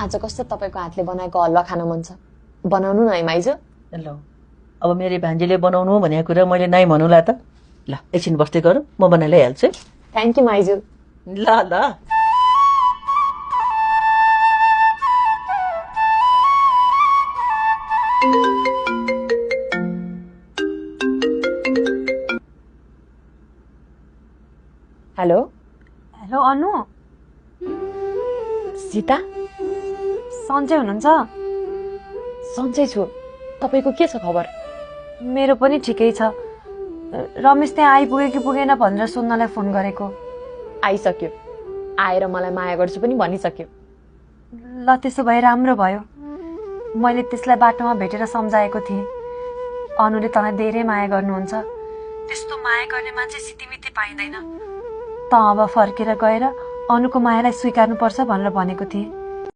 आज कस्तो तपाईको हातले बनाएको हलुवा खान मन छ बनाउनु न है माइजू ल अब मेरो भान्जीले बनाउनु भनेको कुरा मैले नाइ भन्नुला त ल एकछिन बस्दै गरौँ म बनाइ ल्याइहाल्छु थ्यांक यू माइजू ल ल हेलो हेलो अनु सीता सन्चै हुनुहुन्छ सन्चै छु तपाईको के छ खबर मेरो पनि ठिकै छ रमेश त्यहाँ आइपुग्यो कि पुगेन भनेर सोध्नलाई फोन गरेको आइसक्यो आएर मलाई माया गर्छु पनि भनिसक्यो ल त्यसो भए राम्रो भयो मैले त्यसलाई बाटोमा भेटेर सम्झाएको थिएँ अनुले तँलाई धेरै माया गर्नुहुन्छ त्यस्तो माया गर्ने मान्छे सितिमिति पाइँदैन त अब फर्केर गएर अनुको मायालाई स्वीकार्नुपर्छ भनेर भनेको थिएँ